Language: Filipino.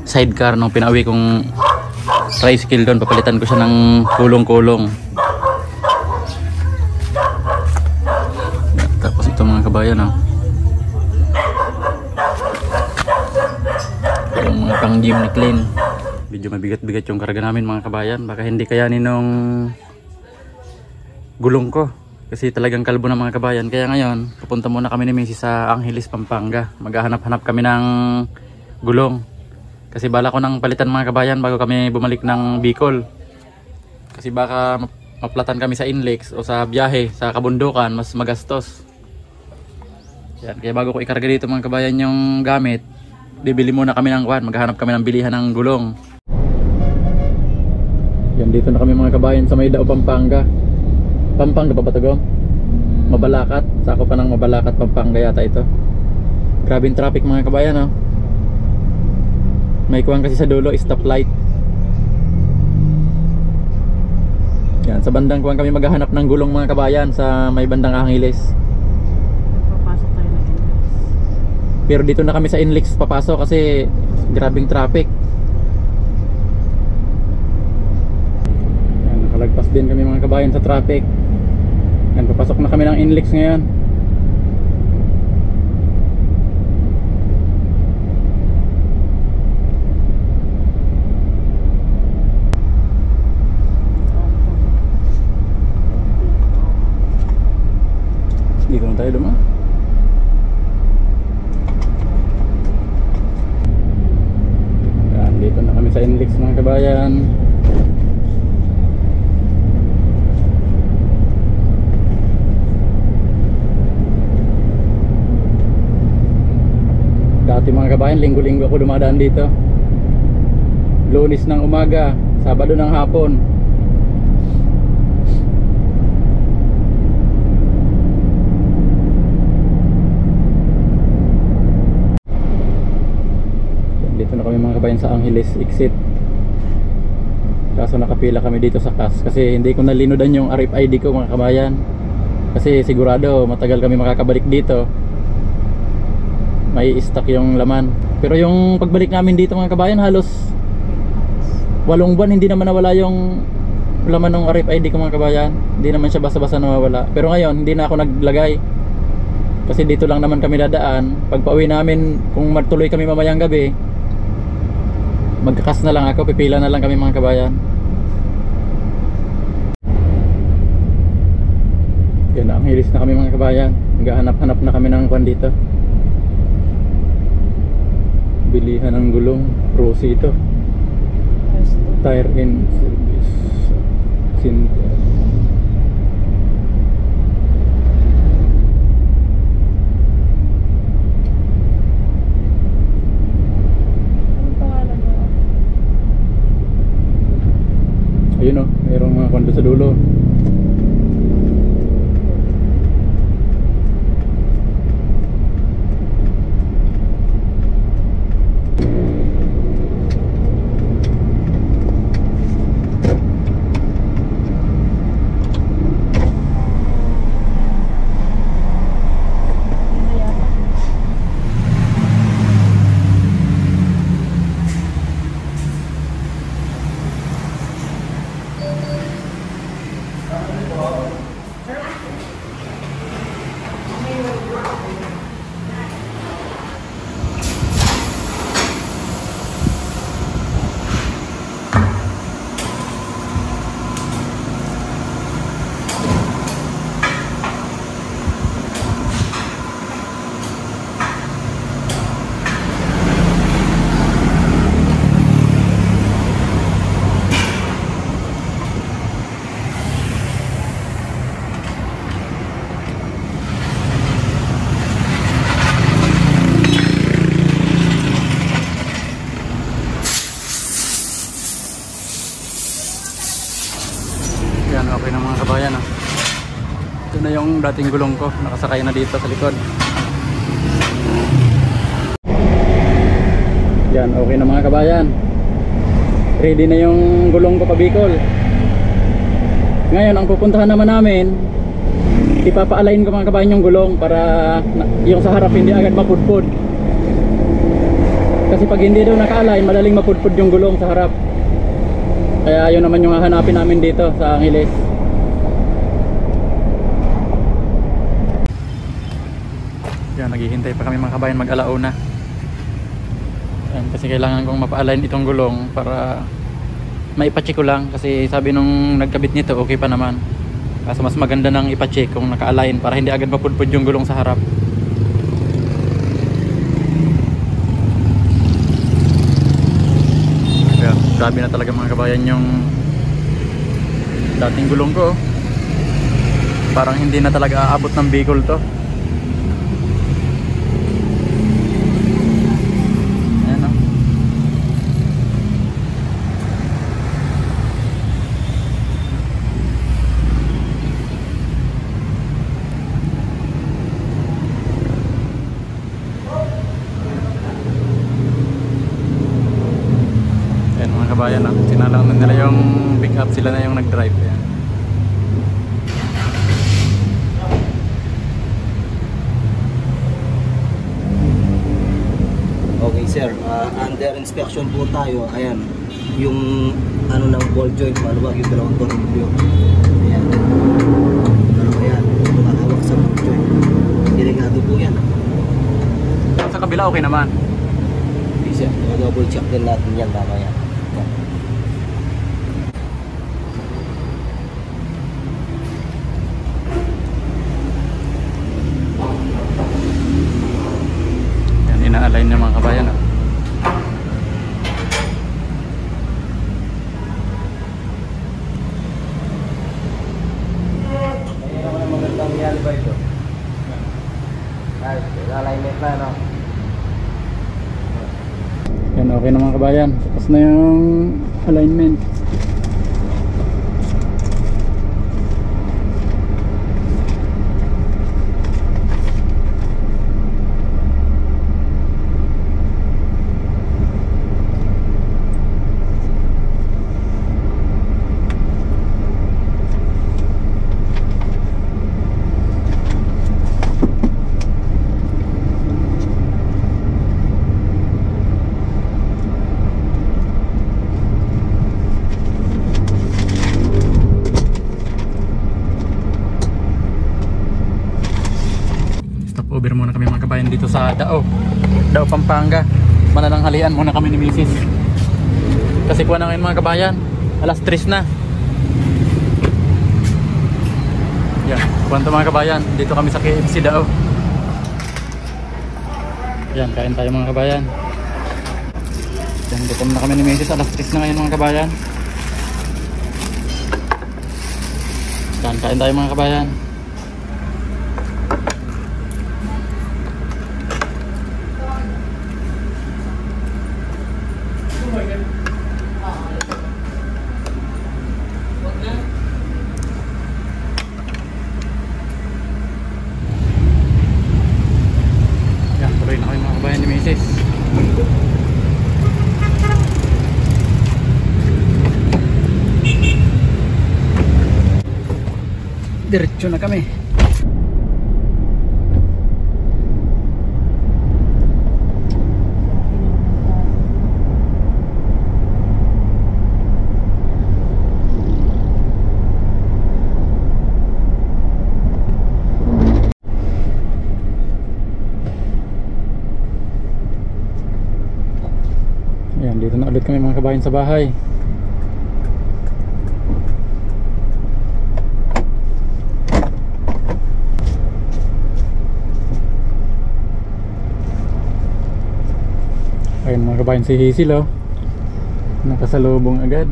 sidecar nung pinauwi kong tricycle doon. Papalitan ko siya ng kulong-kulong. Tapos ito mga kabayan, oh. Yung mga pang gym ni Clean. Medyo mabigat-bigat yung karga namin mga kabayan. Baka hindi kayanin nung gulong ko. Kasi talagang kalbo na mga kabayan. Kaya ngayon, pupunta muna kami ni Mrs. sa Angeles, Pampanga. Maghahanap-hanap kami ng gulong. Kasi bala ko nang palitan mga kabayan bago kami bumalik ng Bicol. Kasi baka maplatan kami sa Inlex o sa biyahe, sa kabundukan, mas magastos. Yan, kaya bago ko ikarga dito mga kabayan yung gamit, bibili muna kami ng kwan. Maghahanap kami ng bilihan ng gulong. Yan, dito na kami mga kabayan sa Maydao, Pampanga. Pampanga pa ba ito, Gom? Mabalacat. Sako pa ng Mabalacat, Pampanga yata ito. Grabing traffic mga kabayan, oh. May kuwang kasi sa dulo, stoplight. Yan, sa bandang kuwang kami maghahanap ng gulong mga kabayan sa may bandang Angeles. Papasok tayo ng Inlex. Pero dito na kami sa Inlex papasok kasi grabing traffic. Yan, nakalagpas din kami mga kabayan sa traffic. Yan, papasok na kami ng Inlex ngayon. Dito na tayo dumaan. Yan, dito na kami sa Inlex mga kabayan. Dati mga kabayan, linggo-linggo ako dumadaan dito. Lunes ng umaga, Sabado ng hapon. Dito na kami mga kabayan sa Angeles exit. Kaso nakapila kami dito sa CAS kasi hindi ko nalinodan yung RFID ko mga kabayan. Kasi sigurado matagal kami makakabalik dito. May stock yung laman. Pero yung pagbalik namin dito mga kabayan, halos 8 buwan hindi naman nawala yung laman ng RFID ko mga kabayan. Hindi naman siya basta-basta nawawala. Pero ngayon hindi na ako naglagay kasi dito lang naman kami dadaan. Pag pauwi namin, kung matuloy kami mamayang gabi, magkakas na lang ako, pipila na lang kami mga kabayan. Yan, ang hilis na kami mga kabayan. Naghahanap-hanap na kami ng kwan dito. Bilihan ng gulong, Rosie ito. Tire and service. Anong pangalan mo? Ayun, oh, mayroong mga kondo sa dulo. Yan, okay na mga kabayan, oh. Ito na yung dating gulong ko, nakasakay na dito sa likod. Yan, okay na mga kabayan. Ready na yung gulong ko pa Bicol. Ngayon, ang pupuntahan naman namin, ipapa-align ko mga kabayan yung gulong para yung sa harap hindi agad mapudpud. Kasi pag hindi daw naka-align, madaling mapudpud yung gulong sa harap. Kaya yun naman yung hahanapin namin dito sa Angeles. Yan, naghihintay pa kami mga kabayan mag-alauna. Yan, kasi kailangan kong mapa-align itong gulong para maipacheck ko lang. Kasi sabi nung nagkabit nito, okay pa naman. Kaso mas maganda nang ipacheck kung naka-align para hindi agad mapudpud yung gulong sa harap. Kaya, grabe na talaga mga kabayan yung dating gulong ko. Parang hindi na talaga aabot ng Bicol to. Kabayan na, sinalang na nila yung pick up, sila na yung nag-drive. Yan. Okay sir, under inspection po tayo. Ayan, yung ano ng ball joint, maluwag yung dalawang tornilyo. Ayan, dalawa yan, tumahawak sa ball joint. Delikado po yan. Sa kabila okay naman. Okay sir, double check din natin yan mamaya. Ina-align ng mga kabayan. Magandang yan ba ito? Alignment na, no? Yan, okay na mga kabayan. Tapos na yung alignment. Over muna kami mga kabayan dito sa Dao Pampanga. Manananghalian muna kami ni Mrs. Kasi kuha na ngayon mga kabayan, alas 3 na. Yan, kuwanto mga kabayan, dito kami sa KFC Dao. Yan, kain tayo mga kabayan. Yan, dito na kami ni Mrs. Alas 3 na ngayon mga kabayan. Yan, kain tayo mga kabayan. Diretso na kami. Ayan, dito na ulit kami mga kabayan sa bahay. Ayun mga kabayan, si Hisil, oh, nakasalubong agad.